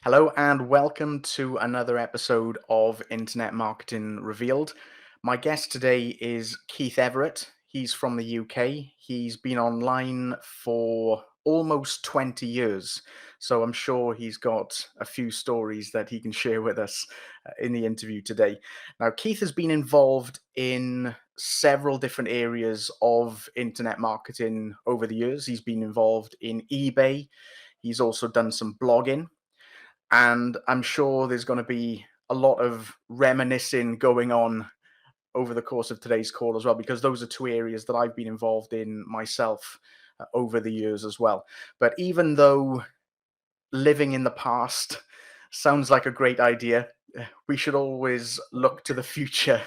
Hello and welcome to another episode of Internet Marketing Revealed. My guest today is Keith Everett. He's from the UK. He's been online for almost 20 years. So I'm sure he's got a few stories that he can share with us in the interview today. Now, Keith has been involved in several different areas of internet marketing over the years. He's been involved in eBay. He's also done some blogging. And I'm sure there's going to be a lot of reminiscing going on over the course of today's call as well, because those are two areas that I've been involved in myself over the years as well. But even though living in the past sounds like a great idea, we should always look to the future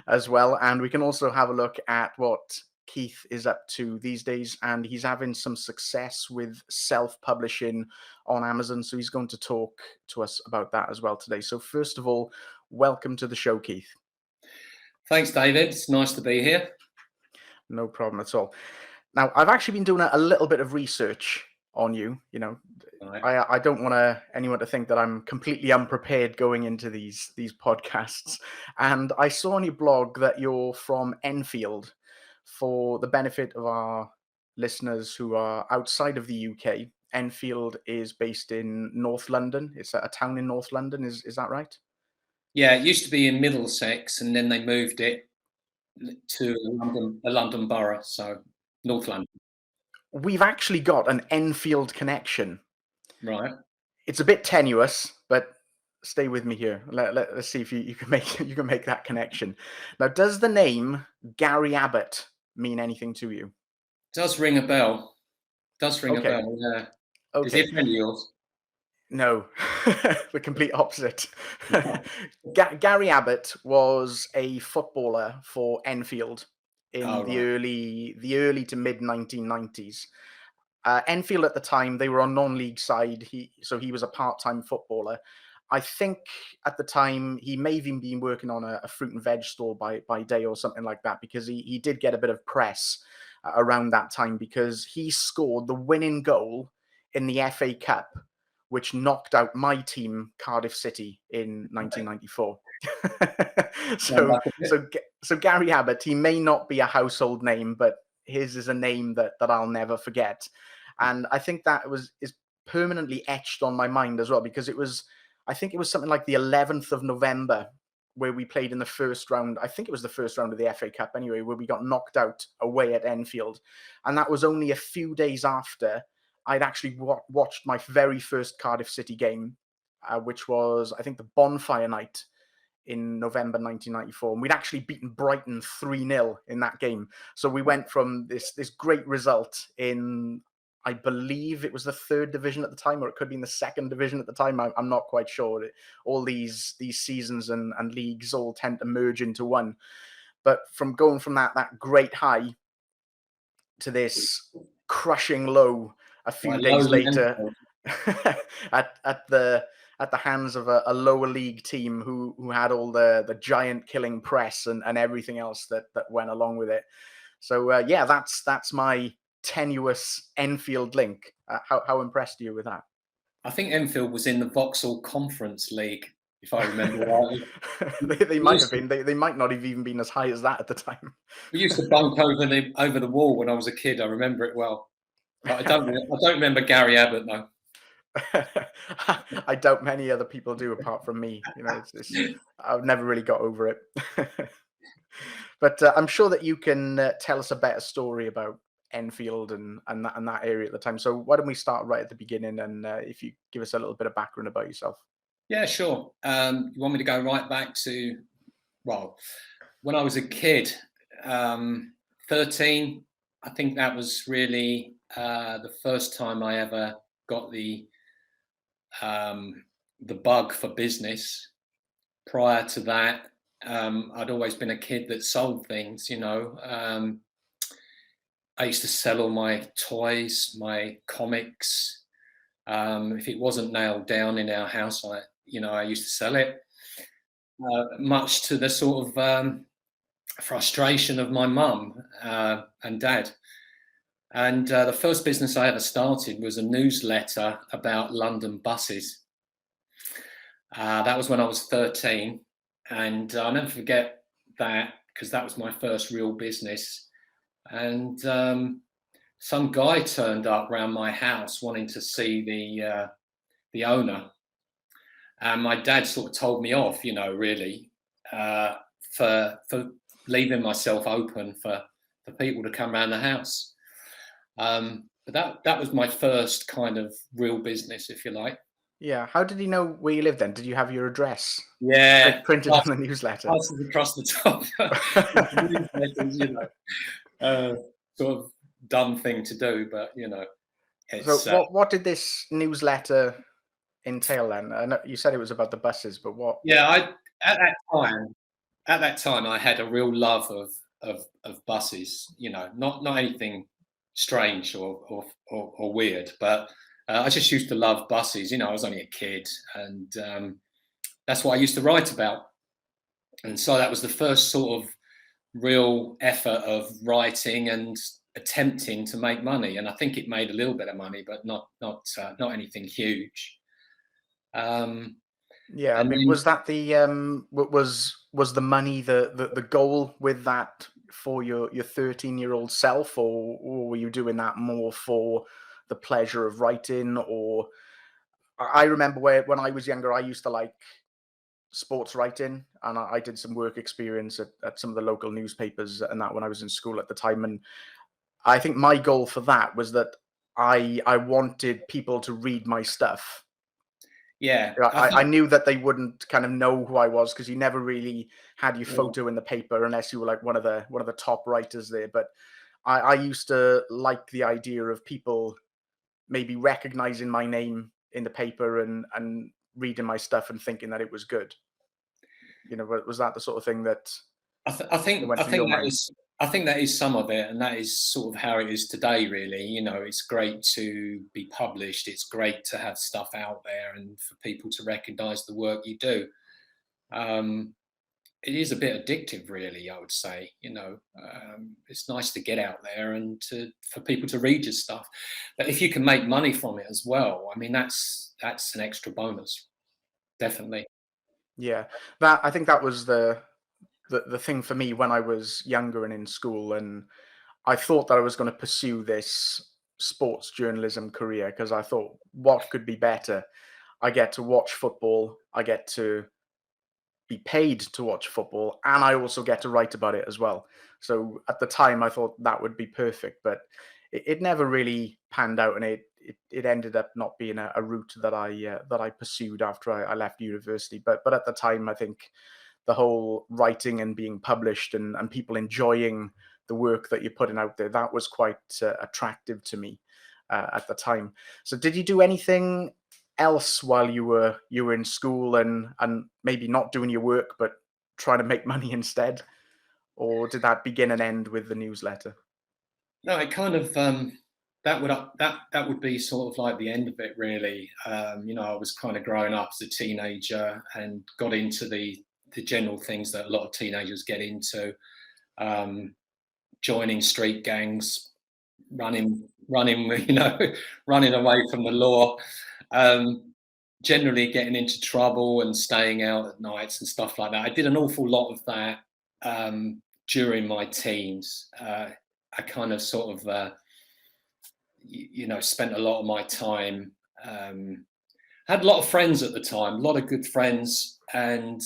as well. And we can also have a look at what Keith is up to these days, and he's having some success with self-publishing on Amazon. So he's going to talk to us about that as well today. So first of all, welcome to the show, Keith. Thanks, David. It's nice to be here. No problem at all. Now, I've actually been doing a little bit of research on you. Right. I don't want anyone to think that I'm completely unprepared going into these podcasts. And I saw on your blog that you're from Enfield. For the benefit of our listeners who are outside of the UK, Enfield is based in North London. It's a town in North London. Is that right? Yeah, it used to be in Middlesex, and then they moved it to a London borough, so North London. We've actually got an Enfield connection. Right. It's a bit tenuous, but stay with me here. Let's see if you can make that connection. Now, does the name Gary Abbott mean anything to you? Does ring a bell. Does ring a Okay. bell, yeah. Is Okay. he a friend of yours? No, the complete opposite. Gary Abbott was a footballer for Enfield in Oh, right. the early to mid 1990s. Enfield at the time, they were on non-league side. He was a part-time footballer. I think at the time he may have even been working on a fruit and veg store by day or something like that, because he did get a bit of press around that time because he scored the winning goal in the FA Cup, which knocked out my team, Cardiff City, in 1994. So Gary Abbott, he may not be a household name, but his is a name that I'll never forget. And I think that is permanently etched on my mind as well, because I think it was something like the 11th of November where we played in the first round. I think it was the first round of the FA Cup anyway, where we got knocked out away at Enfield. And that was only a few days after I'd actually watched my very first Cardiff City game, which was, I think, the bonfire night in November 1994. And we'd actually beaten Brighton 3-0 in that game. So we went from this great result in, I believe it was the third division at the time, or it could be in the second division at the time. I'm not quite sure. All these seasons and leagues all tend to merge into one. But from going from that great high to this crushing low a few days later at the hands of a lower league team who had all the giant killing press and everything else that went along with it. So yeah, that's my tenuous Enfield link. How impressed are you with that? I think Enfield was in the Vauxhall Conference League, if I remember rightly. They might have been. They might not have even been as high as that at the time. We used to bunk over the wall when I was a kid. I remember it well. But I don't remember Gary Abbott, though. I doubt many other people do, apart from me. I've never really got over it. But I'm sure that you can tell us a better story about Enfield and that area at the time. So why don't we start right at the beginning, and if you give us a little bit of background about yourself. Yeah, sure. You want me to go right back to, well, when I was a kid, 13, I think that was really the first time I ever got the bug for business. Prior to that, I'd always been a kid that sold things, I used to sell all my toys, my comics. If it wasn't nailed down in our house, I used to sell it, much to the sort of frustration of my mum and dad. And the first business I ever started was a newsletter about London buses. That was when I was 13, and I'll never forget that because that was my first real business. And some guy turned up around my house wanting to see the owner, and my dad sort of told me off, really, uh, for leaving myself open for people to come around the house. But that was my first kind of real business, if you like. Yeah. How did he know where you lived then? Did you have your address Yeah, printed on the newsletter? passes across the top. Newsletters, uh, sort of dumb thing to do, but So it's what did this newsletter entail then? I know you said it was about the buses, but what? yeah. I at that time at that time I had a real love of buses. Not anything strange or weird, but I just used to love buses. I was only a kid, and that's what I used to write about. And so that was the first sort of real effort of writing and attempting to make money. And I think it made a little bit of money, but not anything huge. Um, Yeah, I and mean, then was that the was the money the goal with that for your 13-year-old self, or were you doing that more for the pleasure of writing? Or I remember when I was younger, I used to like sports writing, and I did some work experience at some of the local newspapers and that when I was in school at the time. And I think my goal for that was that I wanted people to read my stuff. yeah, Yeah, I I think knew that they wouldn't kind of know who I was because you never really had your yeah, photo in the paper unless you were like one of the top writers there. But I used to like the idea of people maybe recognizing my name in the paper and reading my stuff and thinking that it was good. Was that the sort of thing that I, th- I think went I through think your that mind? is I think that is some of it, and that is sort of how it is today. Really, it's great to be published. It's great to have stuff out there and for people to recognise the work you do. Um, it is a bit addictive, really. I would say, it's nice to get out there and for people to read your stuff. But if you can make money from it as well, I mean, that's an extra bonus, definitely. Yeah, that I think that was the thing for me when I was younger and in school, and I thought that I was going to pursue this sports journalism career because I thought, what could be better? I get to watch football, I get to be paid to watch football, and I also get to write about it as well. So at the time, I thought that would be perfect, but it never really panned out, and it ended up not being a route that I pursued after I left university. But at the time, I think the whole writing and being published and people enjoying the work that you're putting out there, that was quite attractive to me at the time. So did you do anything else while you were in school and maybe not doing your work but trying to make money instead? Or did that begin and end with the newsletter? No, it kind of that would be sort of like the end of it, really. I was kind of growing up as a teenager and got into the general things that a lot of teenagers get into, um, joining street gangs, running, running away from the law, um, generally getting into trouble and staying out at nights and stuff like that. I did an awful lot of that during my teens. I kind of sort of, spent a lot of my time. Had a lot of friends at the time, a lot of good friends, and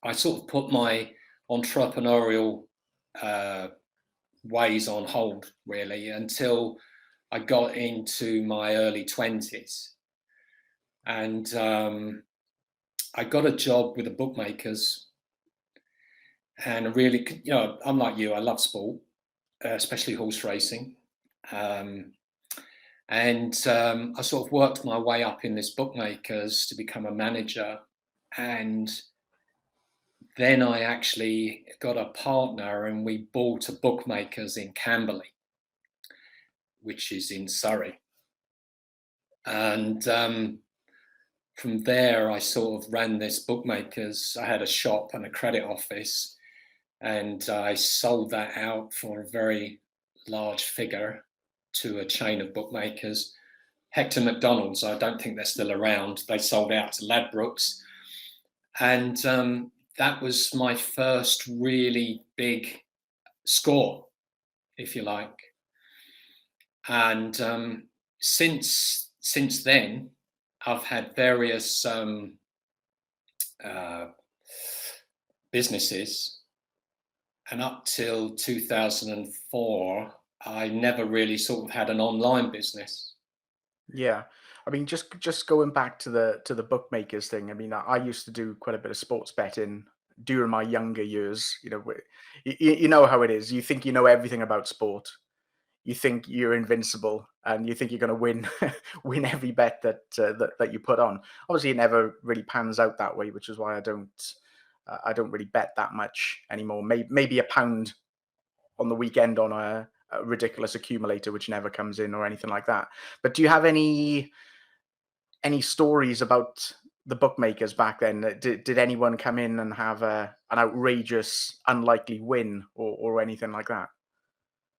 I sort of put my entrepreneurial uh, ways on hold really until I got into my early 20s. And I got a job with the bookmakers. And I really, I'm like you, I love sport, especially horse racing. Um, and I sort of worked my way up in this bookmakers to become a manager. And then I actually got a partner and we bought a bookmakers in Camberley, which is in Surrey. And from there, I sort of ran this bookmakers. I had a shop and a credit office, and I sold that out for a very large figure to a chain of bookmakers. Hector McDonald's. I don't think they're still around. They sold out to Ladbrokes. And that was my first really big score, if you like. And since then, I've had various businesses, and up till 2004, I never really sort of had an online business. Yeah. I mean, just going back to the bookmakers thing. I mean, I used to do quite a bit of sports betting during my younger years. You know, you know how it is. You think you know everything about sport. You think you're invincible, and you think you're going to win win every bet that you put on. Obviously, it never really pans out that way, which is why I don't really bet that much anymore. Maybe £1 on the weekend on a ridiculous accumulator which never comes in or anything like that. But do you have any stories about the bookmakers back then? Did anyone come in and have an outrageous, unlikely win or anything like that?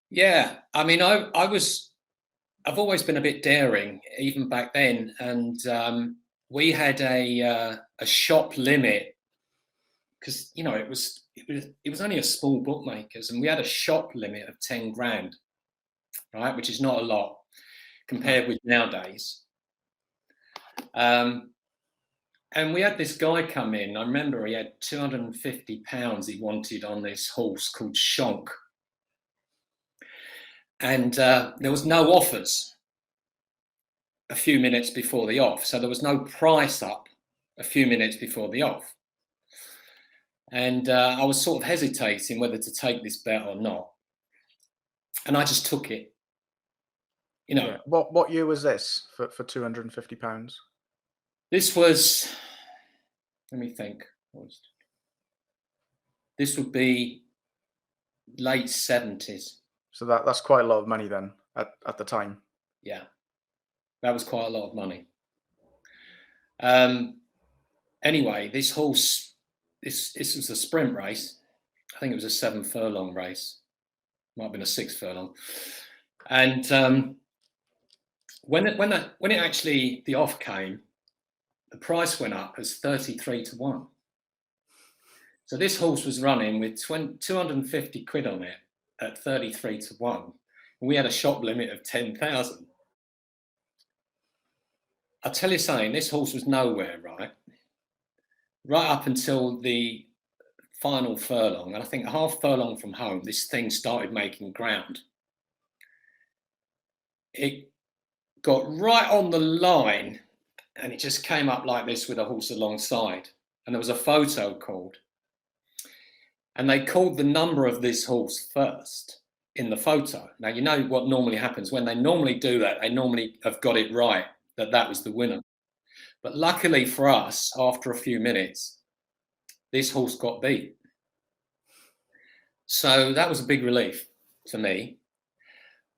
Yeah, I mean, I've always been a bit daring, even back then, and we had a shop limit because it was only a small bookmakers, and we had a shop limit of 10 grand, right, which is not a lot compared with nowadays. And we had this guy come in. I remember he had £250 he wanted on this horse called Shonk. And there was no offers a few minutes before the off. So there was no price up a few minutes before the off. And I was sort of hesitating whether to take this bet or not. And I just took it. You know, Yeah. What year was this for £250? this was, let me think, this would be late 70s. So that's quite a lot of money then at the time. Yeah, that was quite a lot of money. Anyway, this horse, this was a sprint race. I think it was a 7 furlong race. Might have been a 6 furlong. And when it actually the off came, the price went up as 33 to 1. So this horse was running with 250 quid on it at 33 to 1. And we had a shop limit of 10,000. I'll tell you something, this horse was nowhere, right? Right up until the final furlong, and I think a half furlong from home, this thing started making ground. It got right on the line, and it just came up like this with a horse alongside. And there was a photo called. And they called the number of this horse first in the photo. Now, you know what normally happens when they normally do that, they normally have got it right, that was the winner. But luckily for us, after a few minutes, this horse got beat. So that was a big relief to me.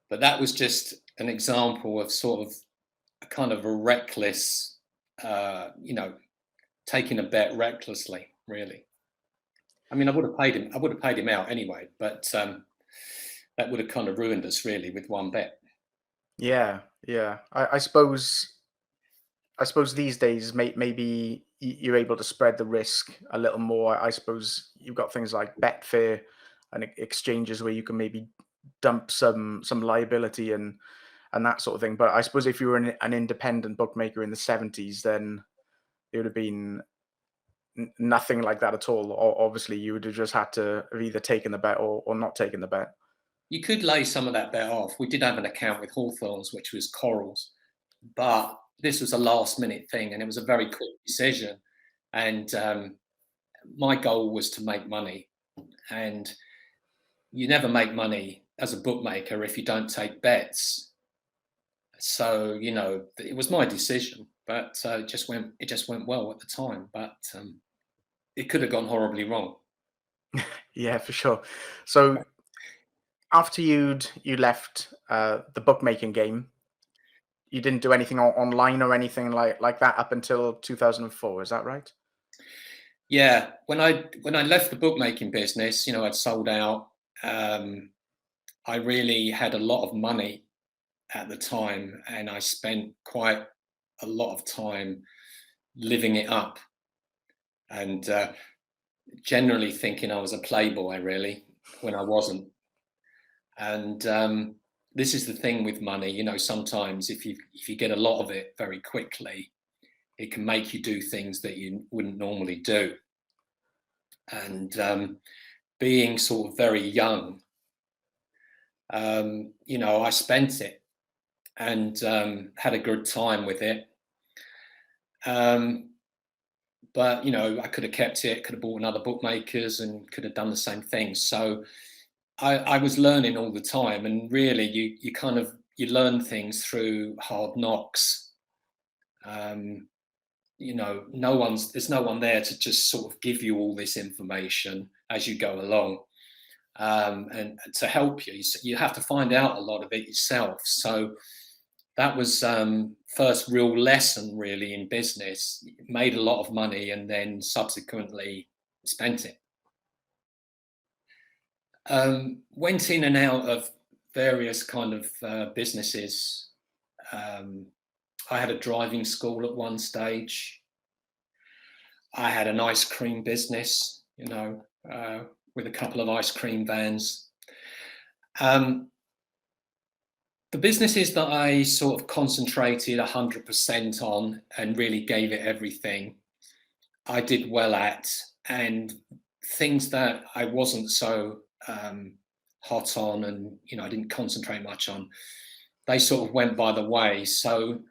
But that was just an example of sort of a kind of a reckless, taking a bet recklessly, really. I mean, I would have paid him out anyway, but that would have kind of ruined us really with one bet. Yeah, yeah. I suppose these days maybe you're able to spread the risk a little more. I suppose you've got things like Betfair and exchanges where you can maybe dump some liability and that sort of thing. But I suppose if you were an independent bookmaker in the 70s, then it would have been nothing like that at all. Or obviously, you would have just had to have either taken the bet or not taken the bet. You could lay some of that bet off. We did have an account with Hawthorns, which was Corals, but this was a last minute thing and it was a very quick decision. And my goal was to make money. And you never make money as a bookmaker if you don't take bets. So, it was my decision, but it just went well at the time. But it could have gone horribly wrong. Yeah, for sure. So after you left the bookmaking game, you didn't do anything online or anything like that up until 2004. Is that right? Yeah, when I left the bookmaking business, I'd sold out. I really had a lot of money at the time, and I spent quite a lot of time living it up, and generally thinking I was a playboy, really, when I wasn't. And this is the thing with money, you know, sometimes if you get a lot of it very quickly, it can make you do things that you wouldn't normally do. And being sort of very young, you know, I spent it and had a good time with it. But you know, I could have kept it, could have bought another bookmakers, and could have done the same thing. So I was learning all the time, and really, you kind of you learn things through hard knocks. You know, there's no one there to just sort of give you all this information as you go along, and to help you. You have to find out a lot of it yourself. So that was first real lesson really in business. Made a lot of money and then subsequently spent it. Went in and out of various kind of businesses. I had a driving school at one stage. I had an ice cream business, you know, with a couple of ice cream vans. The businesses that I sort of concentrated 100% on and really gave it everything, I did well at, and things that I wasn't so hot on, and you know, I didn't concentrate much on, they sort of went by the way. So,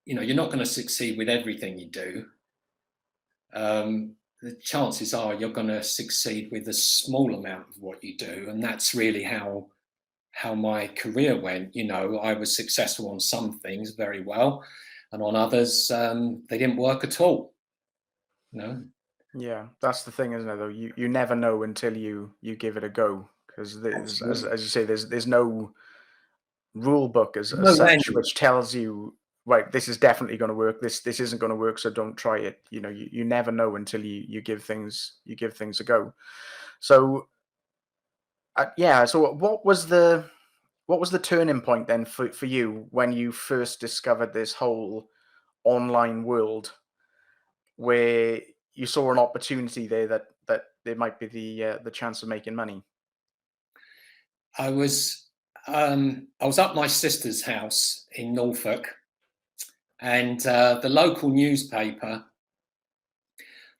you know, you're not going to succeed with everything you do. The chances are you're going to succeed with a small amount of what you do, and that's really how my career went. You know, I was successful on some things very well, and on others they didn't work at all. You know. Yeah, that's the thing, isn't it? Though you never know until you give it a go, because there's, Absolutely. as you say, there's no rule book as No such manual. which tells you, right, this is definitely going to work, this isn't going to work, so don't try it. You know, you never know until you give things a go. So yeah, so what was the turning point then for you when you first discovered this whole online world, where you saw an opportunity there that there might be the chance of making money? I was up my sister's house in Norfolk, and the local newspaper,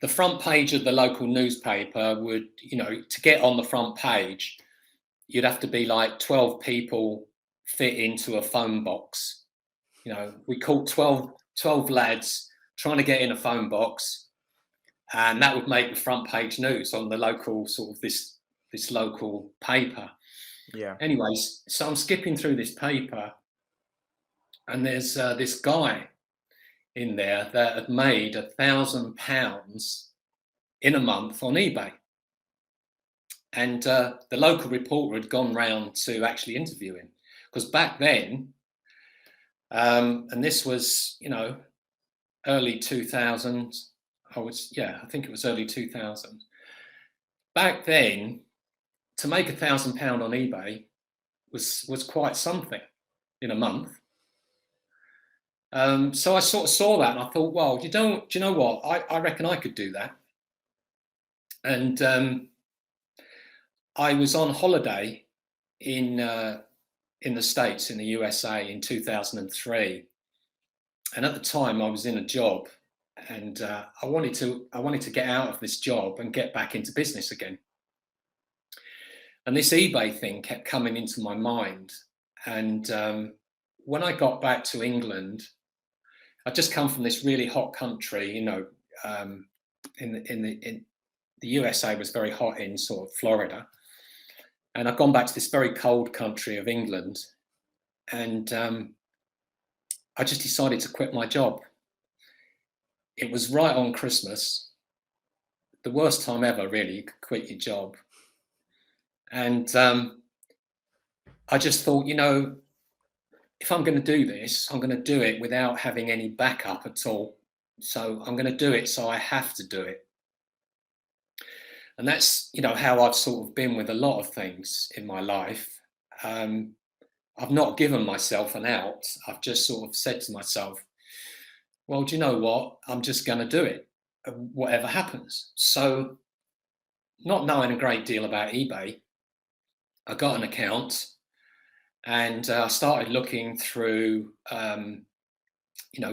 the front page of the local newspaper would, you know, to get on the front page, you'd have to be like 12 people fit into a phone box. You know, we called 12 lads trying to get in a phone box, and that would make the front page news on the local sort of this local paper. Yeah. Anyways, so I'm skipping through this paper, and there's this guy in there that had made £1,000 in a month on eBay, and the local reporter had gone round to actually interview him, because back then, and this was, you know, early 2000s. I think it was early 2000. Back then, to make £1,000 on eBay was quite something in a month. So I sort of saw that and I thought, well, do you know what? I reckon I could do that. And I was on holiday in the States, in the USA, in 2003, and at the time I was in a job, and I wanted to get out of this job and get back into business again. And this eBay thing kept coming into my mind. And when I got back to England, I'd just come from this really hot country, you know, in the USA was very hot in sort of Florida. And I'd gone back to this very cold country of England. And I just decided to quit my job. It was right on Christmas, the worst time ever, really, you could quit your job. And I just thought, you know, if I'm going to do this, I'm going to do it without having any backup at all. So I'm going to do it, so I have to do it. And that's, you know, how I've sort of been with a lot of things in my life. I've not given myself an out. I've just sort of said to myself, well, do you know what? I'm just going to do it, whatever happens. So, not knowing a great deal about eBay, I got an account and I started looking through,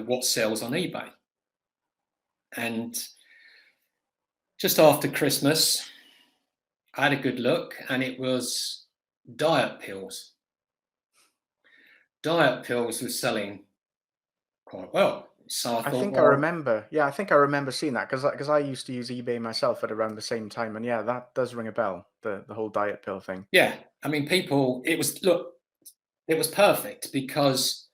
what sells on eBay. And just after Christmas, I had a good look, and it was diet pills. Diet pills were selling quite well. So I I thought, think I well, remember. Yeah, I think I remember seeing that because I used to use eBay myself at around the same time, and yeah, that does ring a bell. The whole diet pill thing. yeah, I mean, it was perfect because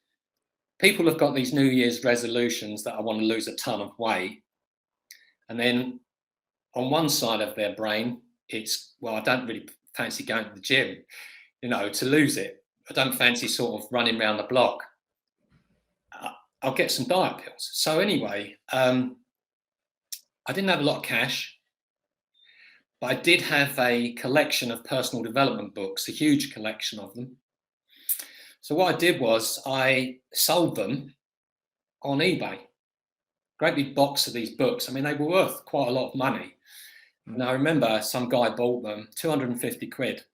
people have got these New Year's resolutions that I want to lose a ton of weight. And then on one side of their brain, it's, well, I don't really fancy going to the gym, to lose it. I don't fancy sort of running around the block. I'll get some diet pills. So anyway, I didn't have a lot of cash, but I did have a collection of personal development books, a huge collection of them. So what I did was I sold them on eBay. Great big box of these books. I mean, they were worth quite a lot of money. And I remember some guy bought them, 250 quid,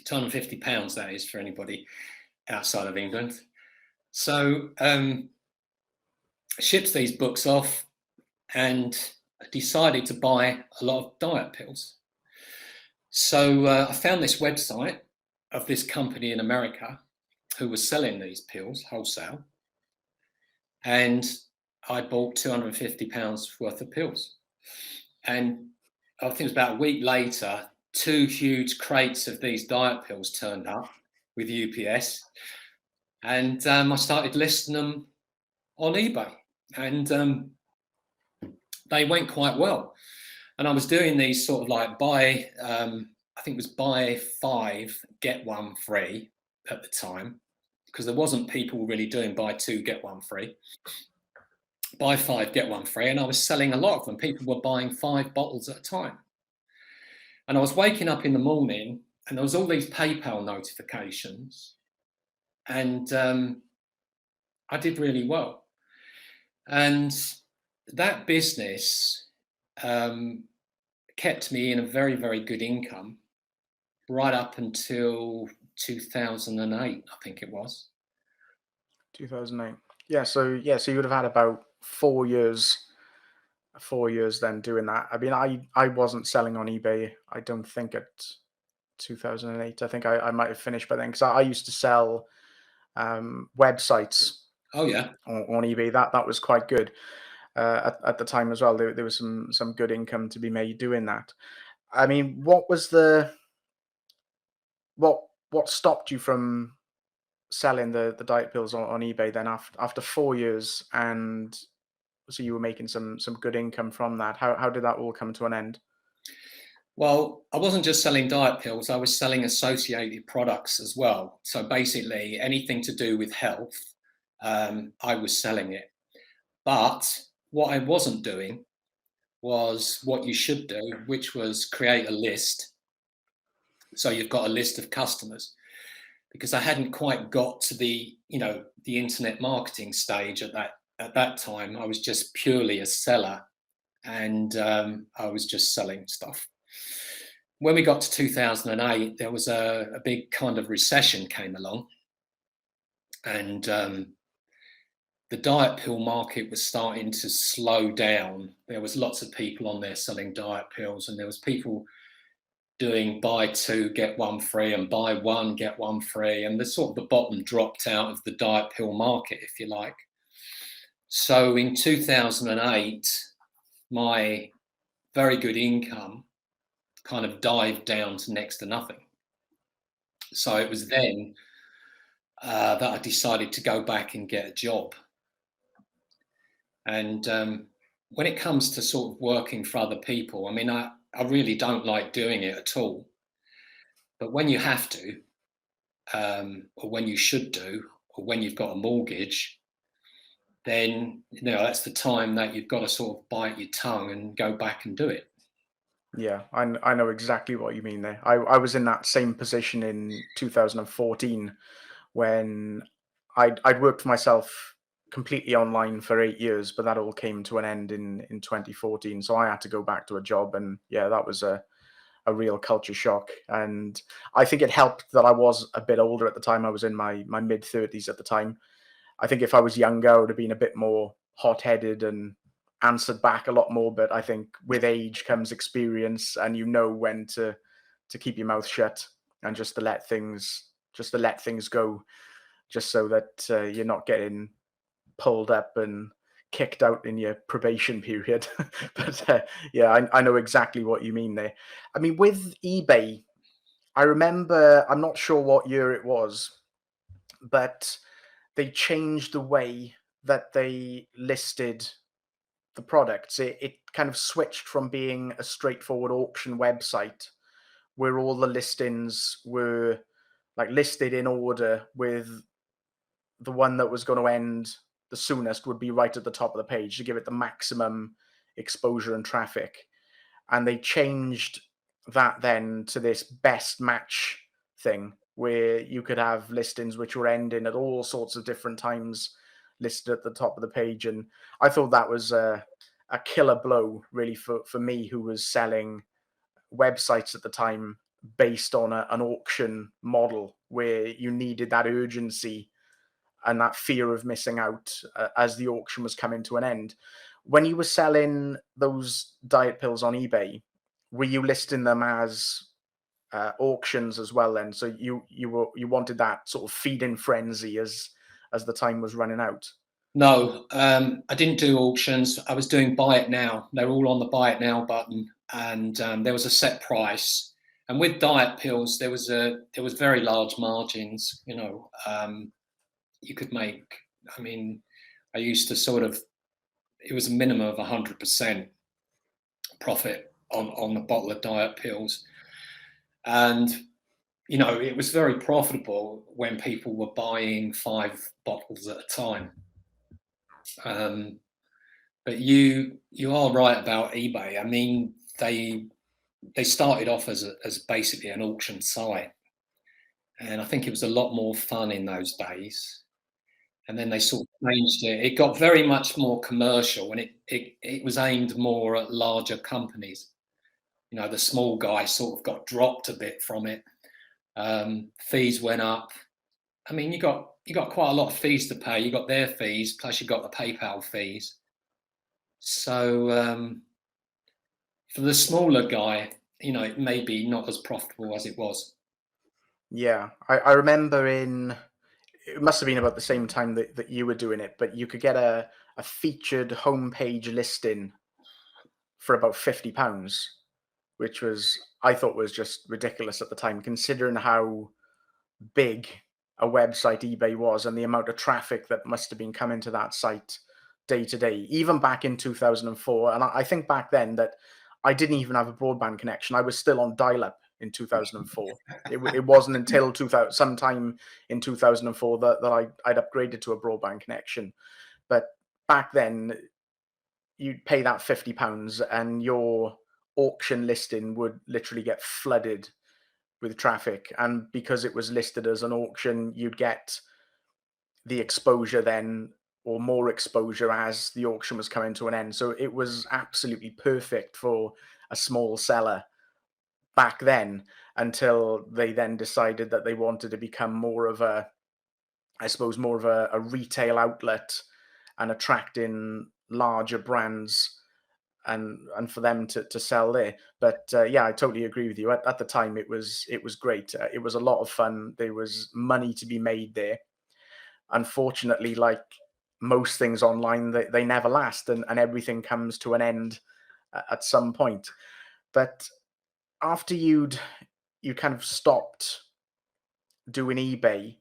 250 pounds, that is, for anybody outside of England. So shipped these books off and decided to buy a lot of diet pills. So I found this website of this company in America who was selling these pills wholesale. And I bought 250 pounds worth of pills. And I think it was about a week later, 2 huge crates of these diet pills turned up with UPS. And I started listing them on eBay. And they went quite well. And I was doing these sort of like I think it was buy 5, get 1 free at the time, because there wasn't people really doing buy 2, get 1 free. Buy 5, get 1 free. And I was selling a lot of them. People were buying 5 bottles at a time. And I was waking up in the morning and there was all these PayPal notifications. And I did really well. And that business kept me in a very, very good income right up until 2008, I think it was. 2008. Yeah, so you would have had about 4 years, 4 years then doing that. I mean, I wasn't selling on eBay. I don't think at 2008. I think I might have finished by then because I used to sell websites Oh, yeah. on eBay. That was quite good at the time as well. There was some good income to be made doing that. I mean, what was what stopped you from selling the diet pills on eBay then after 4 years, and so you were making some good income from that? How did that all come to an end? Well, I wasn't just selling diet pills, I was selling associated products as well. So basically, anything to do with health, I was selling it. But what I wasn't doing was what you should do, which was create a list. So you've got a list of customers, because I hadn't quite got to the internet marketing stage at that time. I was just purely a seller, and I was just selling stuff. When we got to 2008, there was a big kind of recession came along, and the diet pill market was starting to slow down. There was lots of people on there selling diet pills, and there was people doing buy 2, get 1 free, and buy 1, get 1 free. And the bottom dropped out of the diet pill market, if you like. So in 2008, my very good income kind of dived down to next to nothing. So it was then that I decided to go back and get a job. And when it comes to sort of working for other people, I mean, I really don't like doing it at all. But when you have to, or when you should do, or when you've got a mortgage, then that's the time that you've got to sort of bite your tongue and go back and do it. Yeah, I know exactly what you mean there. I was in that same position in 2014 when I'd worked for myself completely online for 8 years, but that all came to an end in 2014. So I had to go back to a job, and yeah, that was a real culture shock. And I think it helped that I was a bit older at the time. I was in my mid 30s at the time. I think if I was younger, I would have been a bit more hot-headed and answered back a lot more. But I think with age comes experience, and you know when to keep your mouth shut and just to let things go, just so that you're not getting pulled up and kicked out in your probation period. But yeah, I know exactly what you mean there. I mean, with eBay, I remember, I'm not sure what year it was, but they changed the way that they listed the products. It kind of switched from being a straightforward auction website where all the listings were like listed in order, with the one that was going to end the soonest would be right at the top of the page to give it the maximum exposure and traffic. And they changed that then to this best match thing where you could have listings which were ending at all sorts of different times listed at the top of the page. And I thought that was a killer blow really for me, who was selling websites at the time based on an auction model where you needed that urgency and that fear of missing out as the auction was coming to an end. When you were selling those diet pills on eBay, were you listing them as auctions as well? Then, so you wanted that sort of feeding frenzy as the time was running out. No, I didn't do auctions. I was doing buy it now. They're all on the buy it now button, and there was a set price. And with diet pills, there was very large margins. You could make. I mean, I used to sort of. It was a minimum of 100% profit on the bottle of diet pills, and it was very profitable when people were buying 5 bottles at a time. But you are right about eBay. I mean, they started off as basically an auction site, and I think it was a lot more fun in those days. And then they sort of changed it. It got very much more commercial, and it was aimed more at larger companies. The small guy sort of got dropped a bit from it. Fees went up. I mean, you got quite a lot of fees to pay. You got their fees, plus you got the PayPal fees. So for the smaller guy, it may be not as profitable as it was. Yeah, I remember it must have been about the same time that you were doing it, but you could get a featured homepage listing for about £50, which I thought was just ridiculous at the time, considering how big a website eBay was and the amount of traffic that must have been coming to that site day to day, even back in 2004. And I think back then that I didn't even have a broadband connection. I was still on dial-up in 2004. It wasn't until 2000, sometime in 2004 that I'd upgraded to a broadband connection. But back then, you'd pay that £50 and your auction listing would literally get flooded with traffic. And because it was listed as an auction, you'd get the exposure then, or more exposure as the auction was coming to an end. So it was absolutely perfect for a small seller back then, until they then decided that they wanted to become more of a retail outlet and attracting larger brands and for them to sell there. But yeah, I totally agree with you. At the time, it was great. It was a lot of fun. There was money to be made there. Unfortunately, like most things online, they never last, and everything comes to an end at some point. But after you kind of stopped doing eBay,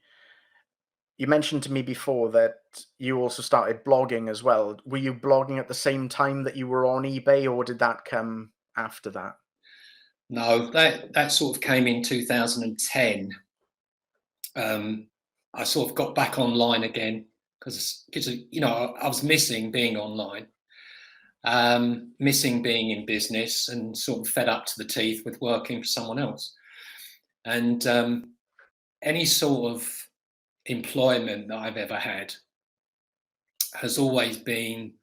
you mentioned to me before that you also started blogging as well. Were you blogging at the same time that you were on eBay, or did that come after that? No, that sort of came in 2010. I sort of got back online again because I was missing being online. missing being in business and sort of fed up to the teeth with working for someone else. And any sort of employment that I've ever had has always been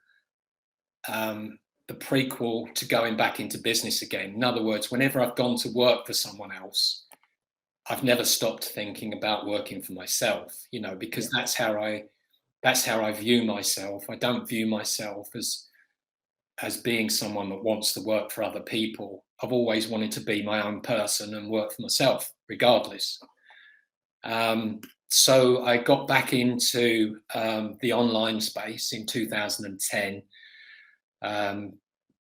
the prequel to going back into business again. In other words, whenever I've gone to work for someone else, I've never stopped thinking about working for myself, you know, because that's how I view myself. I don't view myself as being someone that wants to work for other people. I've always wanted to be my own person and work for myself, regardless. So I got back into the online space in 2010.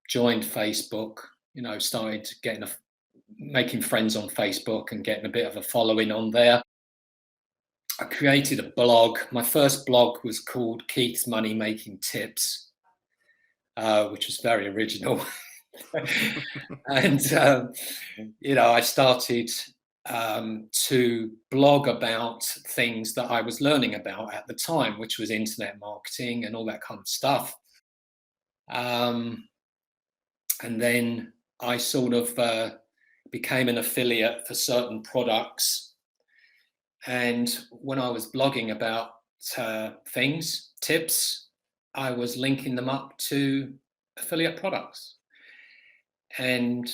Joined Facebook, you know, started making friends on Facebook and getting a bit of a following on there. I created a blog. My first blog was called Keith's Money Making Tips, which was very original. And, you know, I started to blog about things that I was learning about at the time, which was internet marketing and all that kind of stuff. And then I sort of became an affiliate for certain products. And when I was blogging about tips, I was linking them up to affiliate products and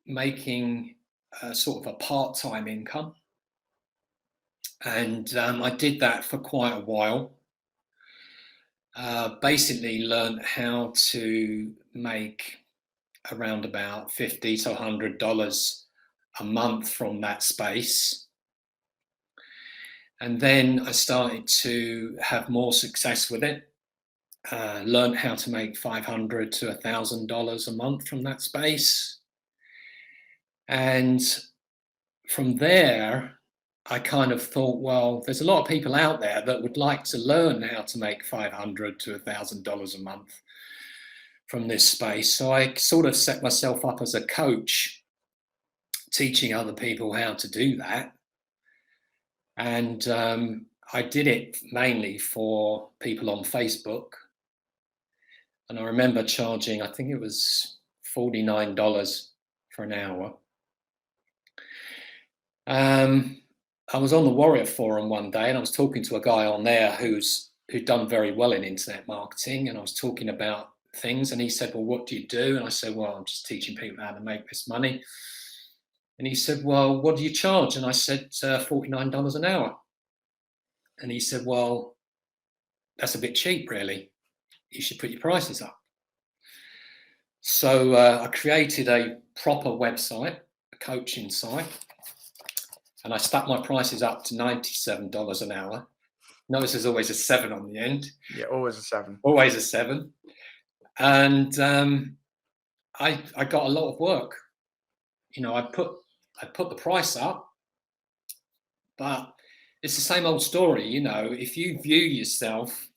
making sort of a part-time income. And I did that for quite a while. Basically learned how to make around about $50 to $100 a month from that space. And then I started to have more success with it. Learned how to make $500 to $1,000 a month from that space. And from there, I kind of thought, well, there's a lot of people out there that would like to learn how to make $500 to $1,000 a month from this space. So I sort of set myself up as a coach, teaching other people how to do that. And I did it mainly for people on Facebook. And I remember charging, I think it was $49 for an hour. I was on the Warrior Forum one day and I was talking to a guy on there who'd done very well in internet marketing, and I was talking about things, and he said, well, what do you do? And I said, well, I'm just teaching people how to make this money. And he said, well, what do you charge? And I said, $49 an hour. And he said, well, that's a bit cheap, really. You should put your prices up. So I created a proper website, a coaching site, and I stuck my prices up to $97 an hour. Notice there's always a 7 on the end. Yeah, always a 7. Always a 7. And I got a lot of work. You know, I put the price up, but it's the same old story. You know, if you view yourself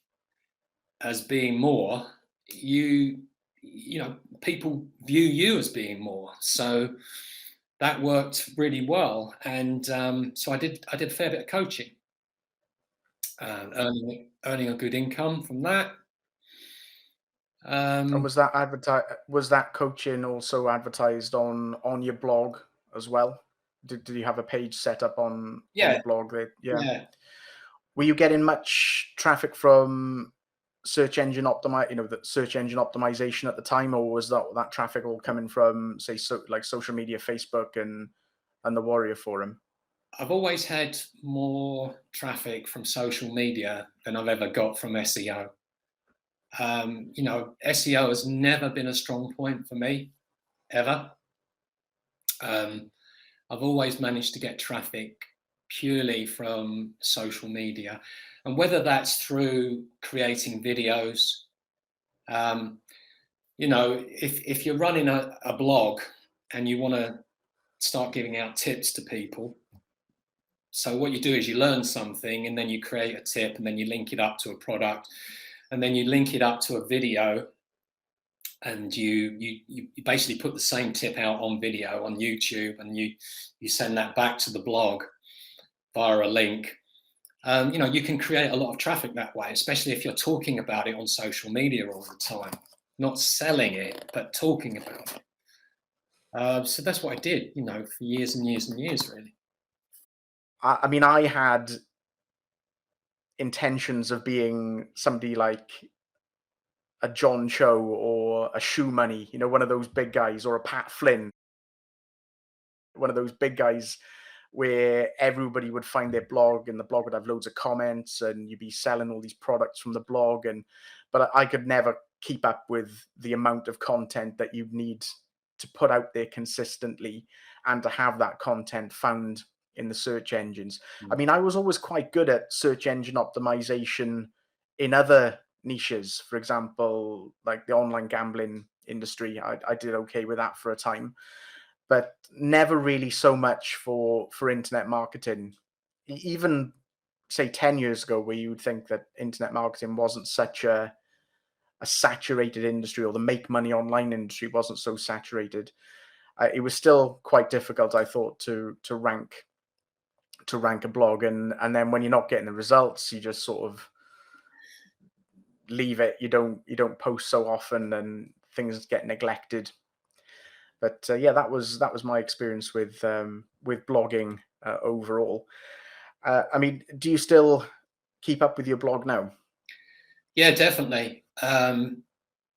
as being more, you know, people view you as being more. So that worked really well. And so I did a fair bit of coaching, earning a good income from that. And was that coaching also advertised on your blog as well? Did you have a page set up on the blog? Yeah. Were you getting much traffic from search engine the search engine optimization at the time, or was that traffic all coming from, say, like social media, Facebook and the Warrior Forum? I've always had more traffic from social media than I've ever got from SEO. You know, SEO has never been a strong point for me, ever. I've always managed to get traffic purely from social media, and whether that's through creating videos, you know, if you're running a blog and you want to start giving out tips to people, so what you do is you learn something and then you create a tip and then you link it up to a product and then you link it up to a video, and you basically put the same tip out on video on YouTube, and you send that back to the blog via a link. You know, you can create a lot of traffic that way, especially if you're talking about it on social media all the time. not selling it, but talking about it. So that's what I did, for years and years and years, really. I mean, I had intentions of being somebody like a John Cho or a Shoe Money, one of those big guys, or a Pat Flynn, one of those big guys where everybody would find their blog and the blog would have loads of comments and you'd be selling all these products from the blog. But I could never keep up with the amount of content that you'd need to put out there consistently and to have that content found in the search engines. I mean, I was always quite good at search engine optimization in other niches. For example, like the online gambling industry, I did okay with that for a time, but never really so much for internet marketing. Even say 10 years ago, where you would think that internet marketing wasn't such a saturated industry, or the make money online industry wasn't so saturated, it was still quite difficult, I thought, to rank a blog. And then when you're not getting the results, you just sort of leave it. You don't post so often and things get neglected. But yeah, that was my experience with blogging overall. I mean, do you still keep up with your blog now? Yeah, definitely.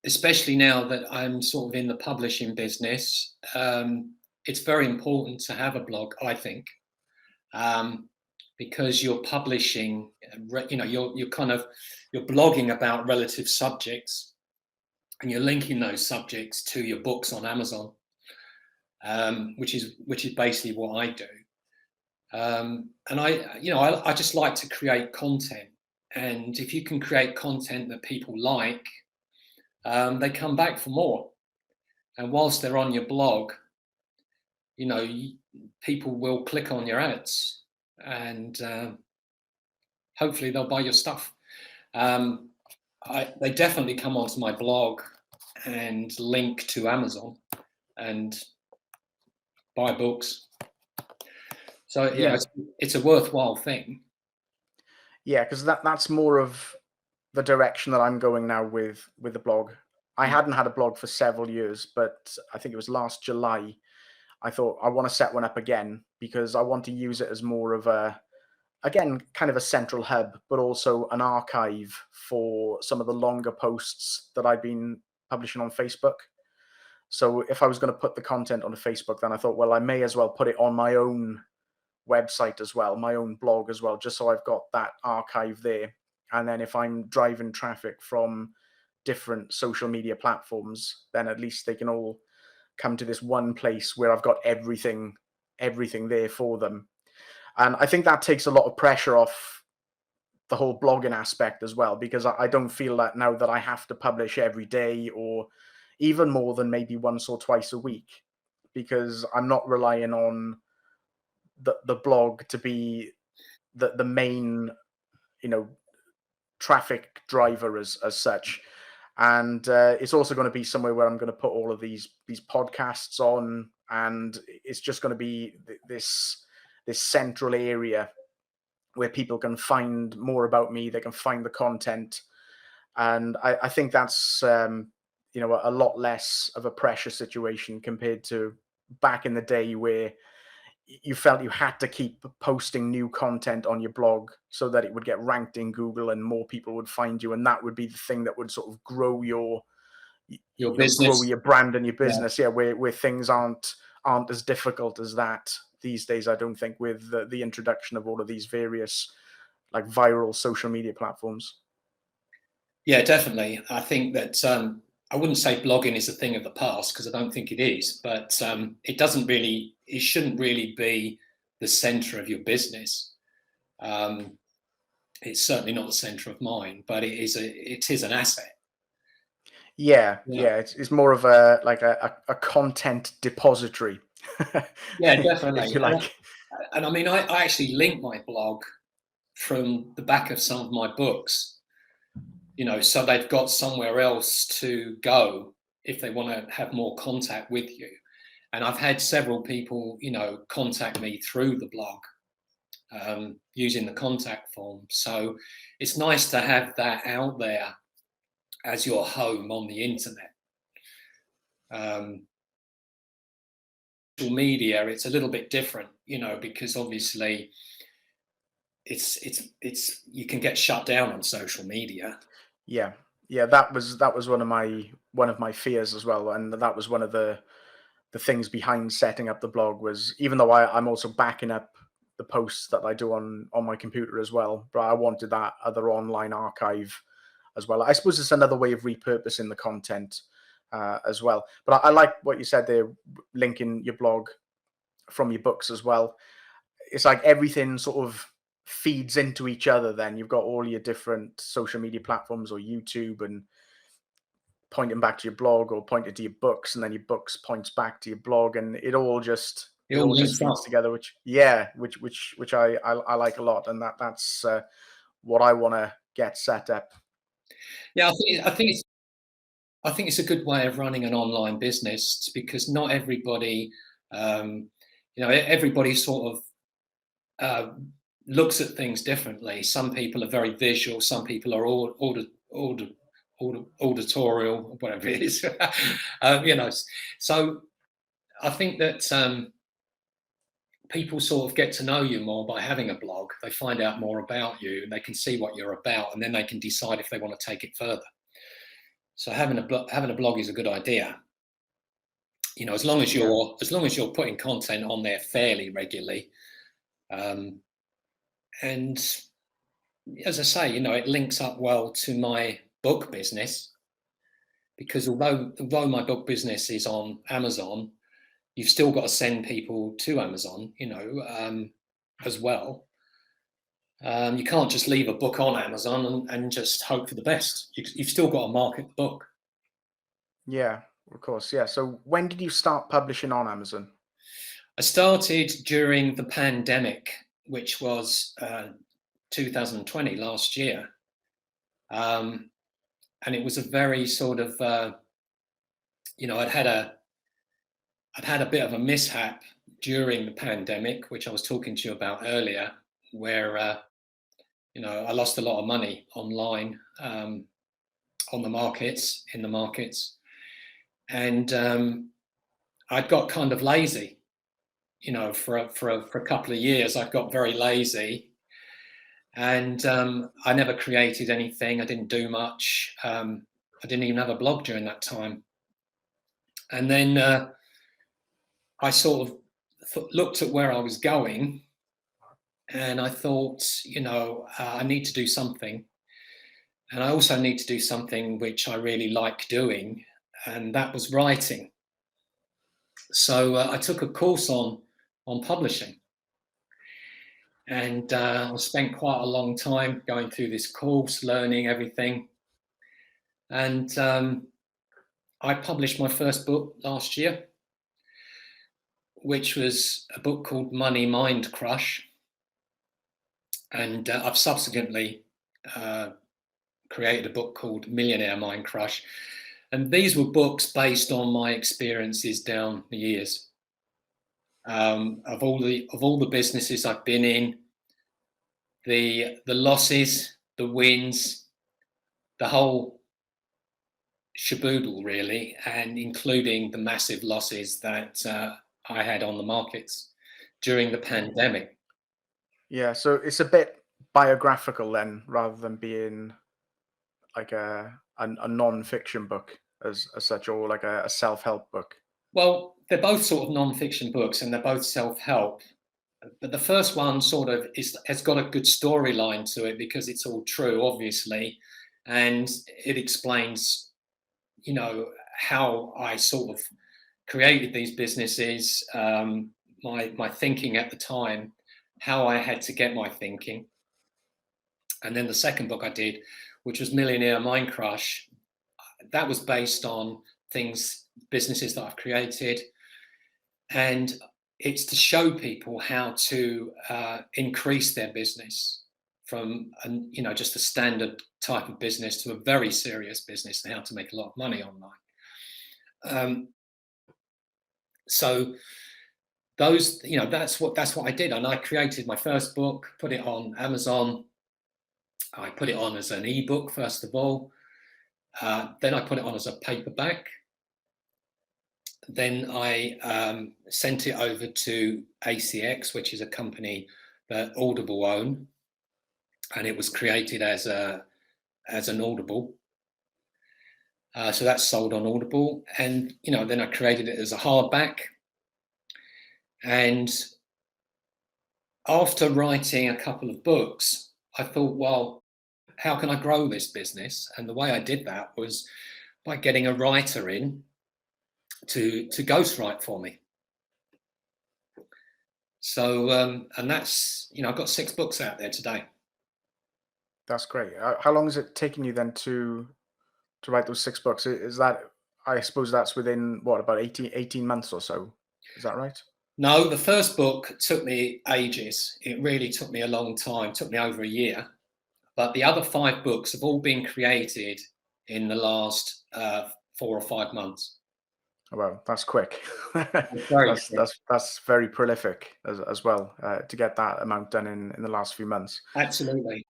Especially now that I'm sort of in the publishing business, it's very important to have a blog, I think, because you're publishing, you're blogging about relative subjects, and you're linking those subjects to your books on Amazon, which is basically what I do. And I just like to create content, and if you can create content that people like, they come back for more. And whilst they're on your blog, people will click on your ads, and hopefully they'll buy your stuff. They definitely come onto my blog and link to Amazon and buy books. So Yeah. it's a worthwhile thing. Yeah, because that's more of the direction that I'm going now with the blog. I hadn't had a blog for several years, but I think it was last July, I thought I want to set one up again, because I want to use it as more of again, kind of a central hub, but also an archive for some of the longer posts that I've been publishing on Facebook. So if I was going to put the content onto Facebook, then I thought, well, I may as well put it on my own website as well, my own blog as well, just so I've got that archive there. And then if I'm driving traffic from different social media platforms, then at least they can all come to this one place where I've got everything there for them. And I think that takes a lot of pressure off the whole blogging aspect as well, because I don't feel that now that I have to publish every day, or even more than maybe once or twice a week, because I'm not relying on the blog to be the main, traffic driver as such. And it's also going to be somewhere where I'm going to put all of these podcasts on, and it's just going to be this central area where people can find more about me. They can find the content, and I think that's a lot less of a pressure situation compared to back in the day, where you felt you had to keep posting new content on your blog so that it would get ranked in Google and more people would find you, and that would be the thing that would sort of grow your business, grow your brand and your business. Yeah. Where things aren't as difficult as that these days, I don't think, with the introduction of all of these various like viral social media platforms. Yeah, definitely. I think that I wouldn't say blogging is a thing of the past, because I don't think it is, but it shouldn't really be the center of your business. It's certainly not the center of mine, but it is an asset. Yeah. It's more of a content depository. Yeah, definitely. If you like. And I mean, I actually link my blog from the back of some of my books, so they've got somewhere else to go if they want to have more contact with you. And I've had several people, contact me through the blog, using the contact form. So it's nice to have that out there as your home on the internet. social media, it's a little bit different, because obviously it's you can get shut down on social media. Yeah, yeah, that was one of my fears as well, and that was one of the things behind setting up the blog was, even though I'm also backing up the posts that I do on my computer as well, but I wanted that other online archive as well. I suppose it's another way of repurposing the content as well. But I like what you said there, linking your blog from your books as well. It's like everything sort of feeds into each other. Then you've got all your different social media platforms or YouTube, and pointing back to your blog, or pointing to your books, and then your books points back to your blog, and it all just It all links feeds up. together. Which I like a lot, and that's what I want to get set up. Yeah, I think it's a good way of running an online business, because not everybody, everybody sort of looks at things differently. Some people are very visual. Some people are auditorial, whatever it is. So I think that people sort of get to know you more by having a blog. They find out more about you, and they can see what you're about, and then they can decide if they want to take it further. So having a blog is a good idea. As long as Yeah, you're putting content on there fairly regularly, and as I say, it links up well to my book business, because although my book business is on Amazon, you've still got to send people to Amazon, as well. You can't just leave a book on Amazon and just hope for the best. You've still got to market the book. yeah, of course, yeah. So when did you start publishing on Amazon? I started during the pandemic, which was 2020, last year. And it was a very sort of, I'd had a bit of a mishap during the pandemic, which I was talking to you about earlier, where, I lost a lot of money online, in the markets. And I'd got kind of lazy, for a couple of years. I got very lazy, and I never created anything. I didn't do much. I didn't even have a blog during that time. And then I sort of looked at where I was going, and I thought, I need to do something. And I also need to do something which I really like doing, and that was writing. So I took a course on publishing, and I spent quite a long time going through this course, learning everything. And I published my first book last year, which was a book called Money Mind Crush. And I've subsequently created a book called Millionaire Mind Crush. And these were books based on my experiences down the years, of all the businesses I've been in, the losses, the wins, the whole shaboodle, really, and including the massive losses that I had on the markets during the pandemic. Yeah, so it's a bit biographical then, rather than being like a non-fiction book as such, or like a self-help book. Well, they're both sort of non-fiction books, and they're both self-help. But the first one sort of has got a good storyline to it, because it's all true, obviously, and it explains, how I sort of created these businesses, my thinking at the time, how I had to get my thinking. And then the second book I did, which was Millionaire Mind Crush, that was based on businesses that I've created, and it's to show people how to increase their business from just a standard type of business to a very serious business, and how to make a lot of money online. So those, that's what I did. And I created my first book, put it on Amazon. I put it on as an ebook first of all. Then I put it on as a paperback. then I sent it over to ACX, which is a company that Audible own, and it was created as an Audible. So that's sold on Audible, and then I created it as a hardback. And after writing a couple of books, I thought, well, how can I grow this business? And the way I did that was by getting a writer in to ghostwrite for me. So, and that's, I've got 6 books out there today. That's great. How long has it taken you then to write those 6 books? Is that, I suppose that's within what, about 18 months or so? Is that right? No, the first book took me ages. It really took me a long time. It took me over a year. But the other 5 books have all been created in the last 4 or 5 months. Oh, well, that's quick. Very that's quick. that's very prolific as well, to get that amount done in the last few months. Absolutely.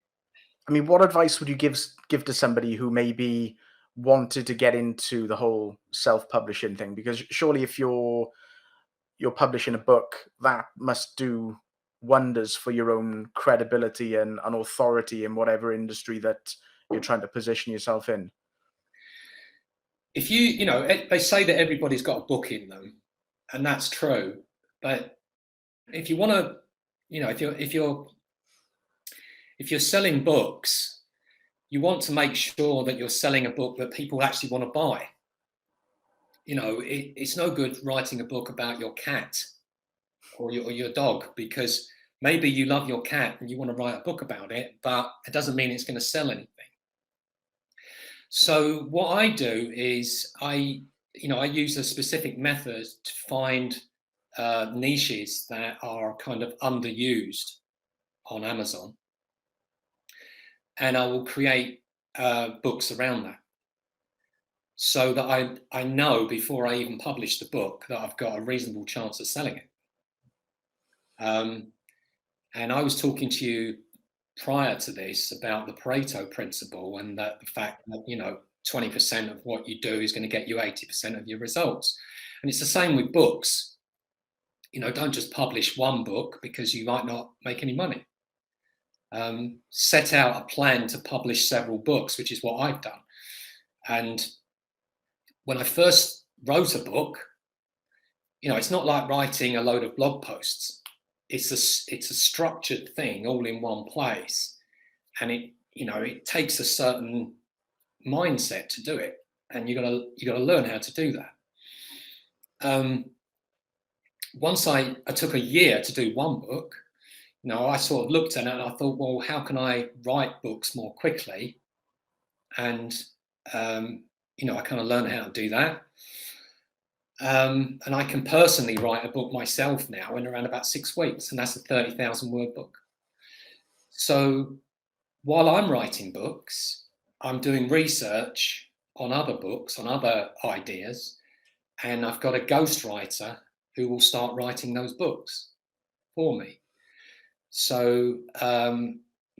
I mean, what advice would you give to somebody who maybe wanted to get into the whole self-publishing thing? Because surely if you're publishing a book, that must do wonders for your own credibility and authority in whatever industry that you're trying to position yourself in. If they say that everybody's got a book in them, and that's true. But if you want to, if you're selling books, you want to make sure that you're selling a book that people actually want to buy. It's no good writing a book about your cat or your dog, because maybe you love your cat and you want to write a book about it, but it doesn't mean it's going to sell anything. So what I do is I use a specific method to find niches that are kind of underused on Amazon, and I will create books around that, so that I know before I even publish the book that I've got a reasonable chance of selling it. And I was talking to you prior to this about the Pareto principle, and that the fact that 20% of what you do is going to get you 80% of your results. And it's the same with books. Don't just publish one book because you might not make any money. Set out a plan to publish several books, which is what I've done. And when I first wrote a book, it's not like writing a load of blog posts. It's a structured thing all in one place, and it takes a certain mindset to do it, and you got to learn how to do that. Once I took a year to do one book, I sort of looked at it and I thought, well, how can I write books more quickly? And I kind of learned how to do that. And I can personally write a book myself now in around about 6 weeks, and that's a 30,000 word book. So while I'm writing books, I'm doing research on other books, on other ideas, and I've got a ghostwriter who will start writing those books for me. So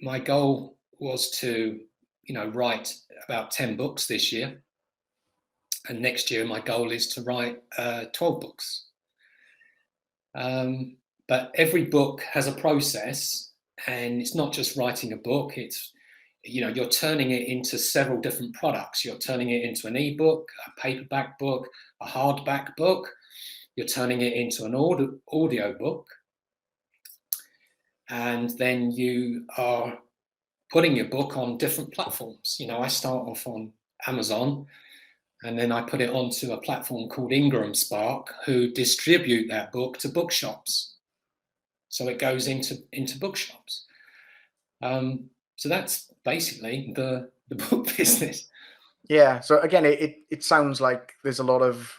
my goal was to, write about 10 books this year. And next year, my goal is to write 12 books. But every book has a process, and it's not just writing a book. It's, you're turning it into several different products. You're turning it into an ebook, a paperback book, a hardback book. You're turning it into an audio book. And then you are putting your book on different platforms. I start off on Amazon, and then I put it onto a platform called Ingram Spark, who distribute that book to bookshops. So it goes into bookshops. So that's basically the book business. Yeah. So again, it sounds like there's a lot of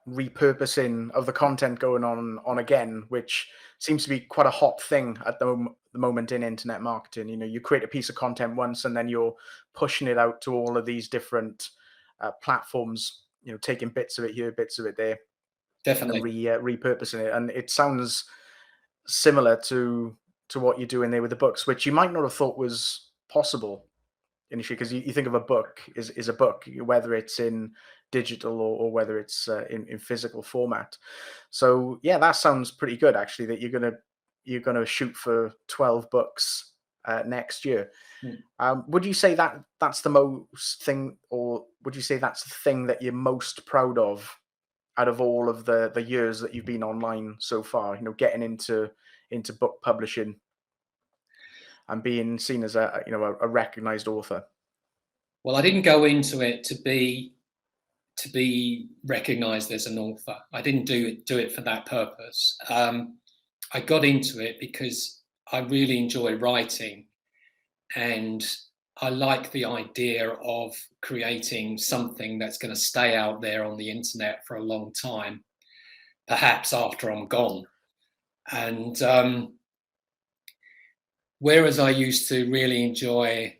repurposing of the content going on again, which seems to be quite a hot thing at the moment in internet marketing. You create a piece of content once, and then you're pushing it out to all of these different platforms. Taking bits of it here, bits of it there, and Definitely. repurposing it. And it sounds similar to what you're doing there with the books, which you might not have thought was possible initially, because you think of a book is a book, whether it's in digital or whether it's in physical format. So yeah, that sounds pretty good actually. That you're gonna shoot for 12 books next year. Mm. Would you say that that's the most thing, or would you say that's the thing that you're most proud of out of all of the years that you've been online so far? Getting into book publishing and being seen as a recognized author. Well, I didn't go into it to be recognized as an author. I didn't do it for that purpose. I got into it because I really enjoy writing, and I like the idea of creating something that's going to stay out there on the internet for a long time, perhaps after I'm gone. And whereas I used to really enjoy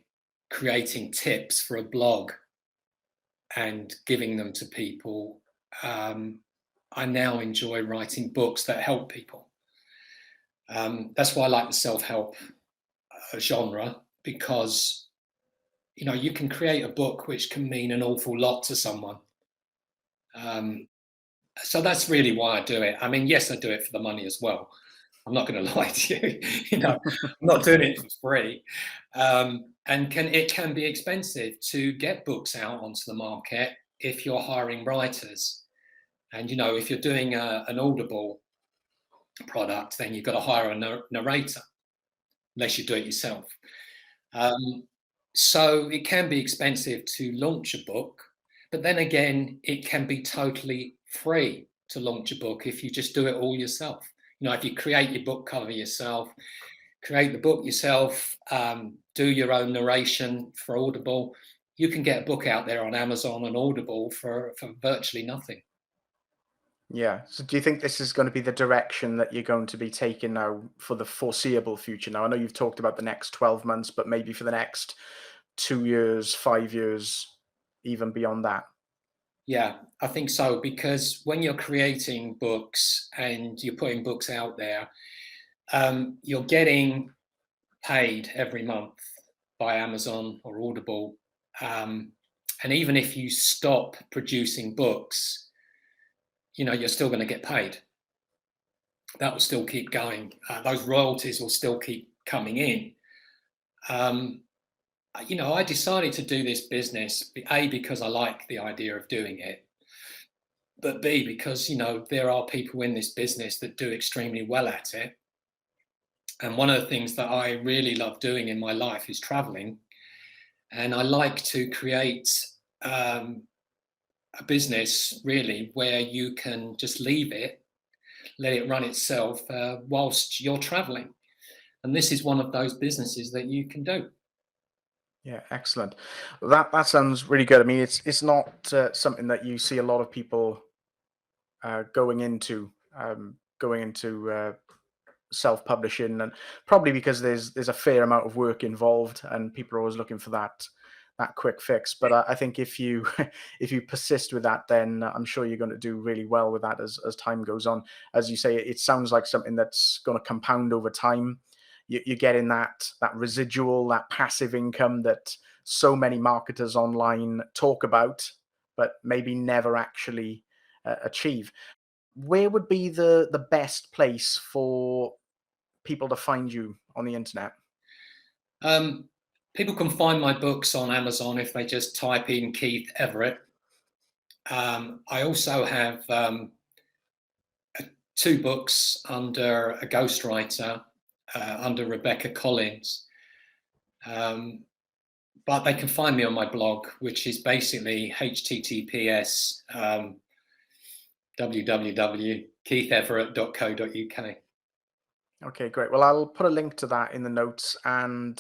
creating tips for a blog and giving them to people, I now enjoy writing books that help people. That's why I like the self-help genre, because you can create a book which can mean an awful lot to someone. So that's really why I do it. I mean, yes, I do it for the money as well. I'm not going to lie to you. I'm not doing it for free. And it can be expensive to get books out onto the market if you're hiring writers. And if you're doing an Audible product, then you've got to hire a narrator, unless you do it yourself. So it can be expensive to launch a book, but then again, it can be totally free to launch a book if you just do it all yourself. If you create your book cover yourself, create the book yourself, do your own narration for Audible, you can get a book out there on Amazon and Audible for virtually nothing. Yeah. So do you think this is going to be the direction that you're going to be taking now for the foreseeable future? Now, I know you've talked about the next 12 months, but maybe for the next 2 years, 5 years, even beyond that. Yeah, I think so, because when you're creating books and you're putting books out there, you're getting paid every month by Amazon or Audible. And even if you stop producing books, you're still going to get paid. That will still keep going. Those royalties will still keep coming in. I decided to do this business, A, because I like the idea of doing it, but B, because, there are people in this business that do extremely well at it. And one of the things that I really love doing in my life is traveling. And I like to create a business really where you can just leave it, let it run itself whilst you're traveling. And this is one of those businesses that you can do. Yeah, excellent. That sounds really good. I mean, it's not something that you see a lot of people going into self-publishing, and probably because there's a fair amount of work involved, and people are always looking for that quick fix. But I think if you if you persist with that, then I'm sure you're going to do really well with that as time goes on. As you say, it sounds like something that's going to compound over time. You're getting that residual, that passive income that so many marketers online talk about, but maybe never actually achieve. Where would be the best place for people to find you on the internet? People can find my books on Amazon if they just type in Keith Everett. I also have 2 books under a ghostwriter, under Rebecca Collins. But they can find me on my blog, which is basically https www.keithEverett.co.uk. Okay, great. Well, I'll put a link to that in the notes, and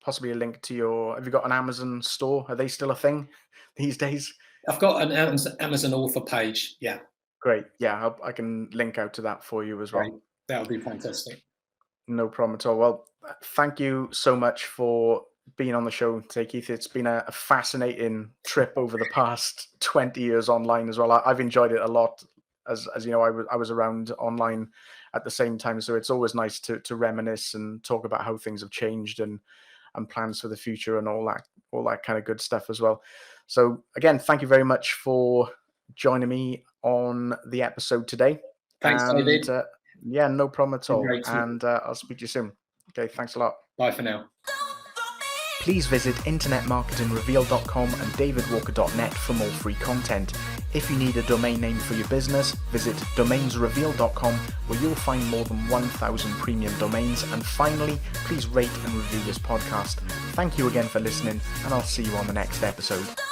possibly a link to your. Have you got an Amazon store? Are they still a thing these days? I've got an Amazon author page. Yeah, Great. Yeah, I can link out to that for you as great. well. That would be fantastic. No problem at all. Well, thank you so much for being on the show today, Keith. It's been a fascinating trip over the past 20 years online as well. I've enjoyed it a lot. As you know, I was around online at the same time, so it's always nice to reminisce and talk about how things have changed and plans for the future and all that all that kind of good stuff as well. So again, thank you very much for joining me on the episode today. Thanks, David. Yeah, no problem at all. Great. And I'll speak to you soon. Okay, thanks a lot. Bye for now. Please visit internetmarketingreveal.com and davidwalker.net for more free content. If you need a domain name for your business, visit domainsreveal.com, where you'll find more than 1,000 premium domains. And finally, please rate and review this podcast. Thank you again for listening, and I'll see you on the next episode.